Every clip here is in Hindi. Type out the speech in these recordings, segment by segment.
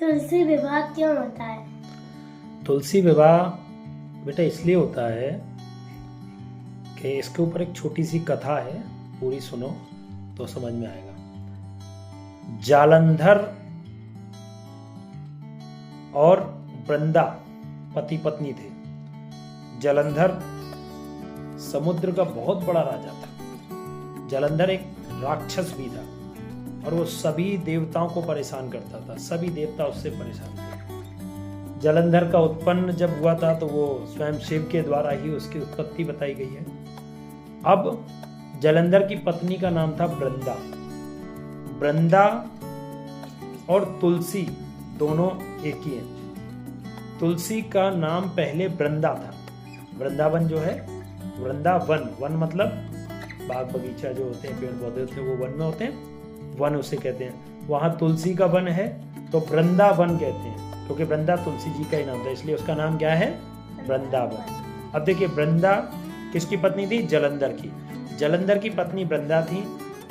तुलसी विवाह क्यों होता है? तुलसी विवाह बेटा इसलिए होता है कि इसके ऊपर एक छोटी सी कथा है, पूरी सुनो तो समझ में आएगा। जालंधर और वृंदा पति पत्नी थे। जालंधर समुद्र का बहुत बड़ा राजा था। जालंधर एक राक्षस भी था और वो सभी देवताओं को परेशान करता था। सभी देवता उससे परेशान थे। जालंधर का उत्पन्न जब हुआ था तो वो स्वयं शिव के द्वारा ही उसकी उत्पत्ति बताई गई है। अब जालंधर की पत्नी का नाम था वृंदा। वृंदा और तुलसी दोनों एक ही हैं। तुलसी का नाम पहले वृंदा था। वृंदावन जो है, वृंदावन, वन मतलब बाग बगीचा जो होते हैं, पेड़ पौधे होते हैं, वो वन में होते हैं, वन उसे कहते हैं। वहां तुलसी का वन है तो वृंदावन कहते हैं, क्योंकि वृंदा तुलसी जी का ही नाम था, इसलिए उसका नाम क्या है? वृंदावन। अब देखिए, वृंदा किसकी पत्नी थी? जालंधर की। जालंधर की पत्नी वृंदा थी।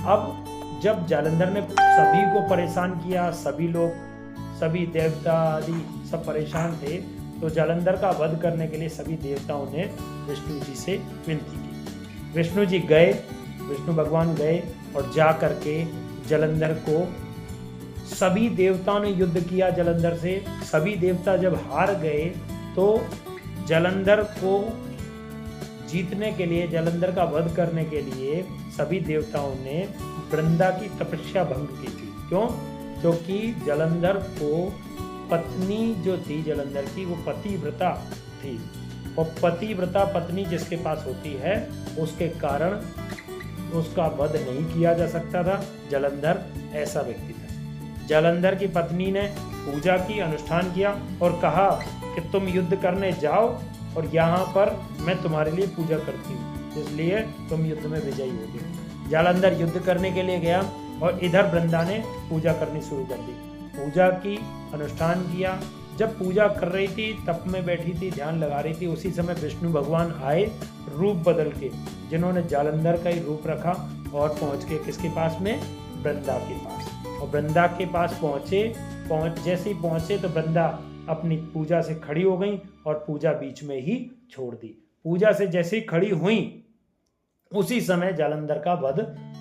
अब जब जालंधर ने सभी को परेशान किया, सभी लोग, सभी देवता आदि सब परेशान थे, तो जालंधर का वध करने के लिए सभी देवताओं ने विष्णु जी से विनती की। विष्णु जी गए, विष्णु भगवान गए और जा करके जालंधर को, सभी देवताओं ने युद्ध किया जालंधर से। सभी देवता जब हार गए तो जालंधर को जीतने के लिए, जालंधर का वध करने के लिए सभी देवताओं ने वृंदा की तपस्या भंग की थी। क्यों? क्योंकि जालंधर को पत्नी जो थी जालंधर की, वो पतिव्रता थी, और पतिव्रता पत्नी जिसके पास होती है उसके कारण उसका वध नहीं किया जा सकता था। जालंधर ऐसा व्यक्ति था। जालंधर की पत्नी ने पूजा की, अनुष्ठान किया और कहा कि तुम युद्ध करने जाओ और यहाँ पर मैं तुम्हारे लिए पूजा करती हूँ, इसलिए तुम युद्ध में विजयी होगे। जालंधर युद्ध करने के लिए गया और इधर वृंदा ने पूजा करनी शुरू कर दी। पूजा की, अनुष्ठान किया। जब पूजा कर रही थी, तप में बैठी थी, ध्यान लगा रही थी, उसी समय विष्णु भगवान आए रूप बदल के, जिन्होंने जालंधर का ही रूप रखा और पहुंच के किसके पास में? वृंदा के पास। और वृंदा के पास जैसे ही पहुंचे तो वृंदा अपनी पूजा से खड़ी हो गई और पूजा बीच में ही छोड़ दी। पूजा से जैसे ही खड़ी हुई उसी समय जालंधर का वध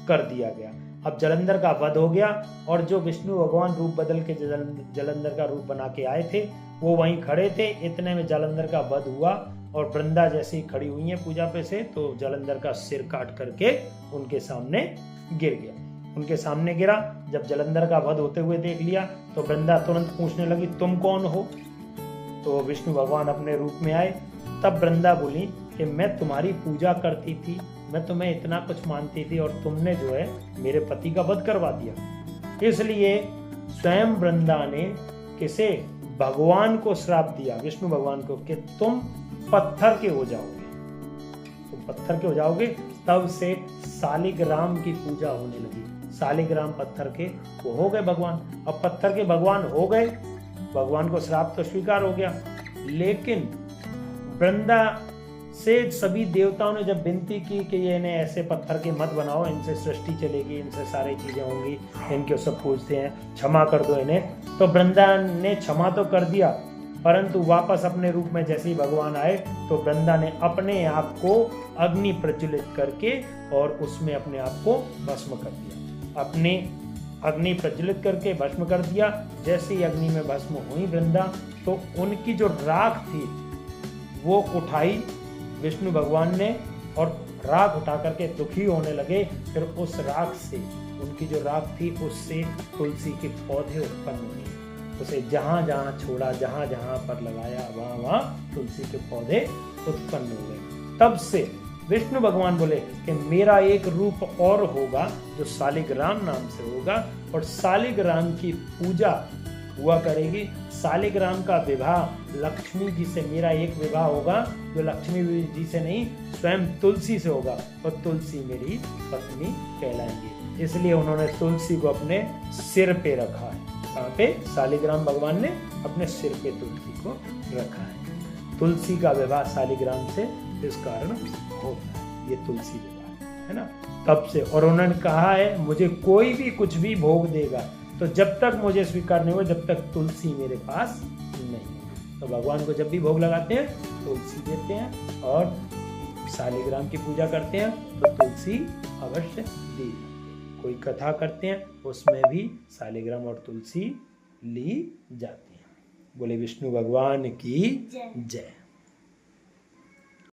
कर दिया गया। अब जालंधर का वध हो गया और जो विष्णु भगवान रूप बदल के जालंधर का रूप बना के आए थे वो वहीं खड़े थे। इतने में जालंधर का वध हुआ और वृंदा जैसे ही खड़ी हुई है पूजा पे से, तो जालंधर का सिर काट करके उनके सामने गिर गया। उनके सामने गिरा। जब जालंधर का वध होते हुए देख लिया तो वृंदा तुरंत पूछने लगी, तुम कौन हो? तो विष्णु भगवान अपने रूप में आए। तब वृंदा बोली कि मैं तुम्हारी पूजा करती थी, मैं तुम्हें इतना कुछ मानती थी और तुमने जो है मेरे पति का वध करवा दिया। इसलिए स्वयं वृंदा ने किसे? भगवान को श्राप दिया, विष्णु भगवान को, कि तुम पत्थर के हो जाओगे, तुम पत्थर के हो जाओगे। तब से शालिग्राम की पूजा होने लगी। शालिग्राम पत्थर के वो हो गए भगवान। अब पत्थर के भगवान हो गए, भगवान को श्राप तो स्वीकार हो गया। लेकिन वृंदा से सभी देवताओं ने जब विनती की कि ये इन्हें ऐसे पत्थर के मत बनाओ, इनसे सृष्टि चलेगी, इनसे सारी चीजें होंगी, इनके सब पूछते हैं, क्षमा कर दो इन्हें। तो वृंदा ने क्षमा तो कर दिया, परंतु वापस अपने रूप में जैसे ही भगवान आए तो वृंदा ने अपने आप को अग्नि प्रज्वलित करके और उसमें अपने आप को भस्म कर दिया। अपने अग्नि प्रज्वलित करके भस्म कर दिया। जैसे ही अग्नि में भस्म हुई वृंदा, तो उनकी जो राख थी वो उठाई विष्णु भगवान ने और राख उठा करके दुखी होने लगे। फिर उस राख से, उनकी जो राख थी उससे तुलसी के पौधे उत्पन्न हुए। उसे जहां जहां छोड़ा, जहां जहां पर लगाया, वहां वहां तुलसी के पौधे उत्पन्न हो गए। तब से विष्णु भगवान बोले कि मेरा एक रूप और होगा जो शालिग्राम नाम से होगा और शालिग्राम की पूजा हुआ करेगी। शालिग्राम का विवाह लक्ष्मी जी से, मेरा एक विवाह होगा जो लक्ष्मी जी से नहीं, स्वयं तुलसी से होगा और तुलसी मेरी पत्नी कहलाएंगी। इसलिए उन्होंने तुलसी को अपने सिर पे रखा है। कहाँ पे? शालिग्राम भगवान ने अपने सिर पे तुलसी को रखा है। तुलसी का विवाह शालिग्राम से इस कारण होता है, ये तुलसी विवाह है ना। तब से, और उन्होंने कहा है मुझे कोई भी कुछ भी भोग देगा तो जब तक मुझे स्वीकार नहीं हो, जब तक तुलसी मेरे पास नहीं है। तो भगवान को जब भी भोग लगाते हैं तुलसी देते हैं, और शालिग्राम की पूजा करते हैं तो तुलसी अवश्य दी। कोई कथा करते हैं उसमें भी शालिग्राम और तुलसी ली जाती है। बोले विष्णु भगवान की जय।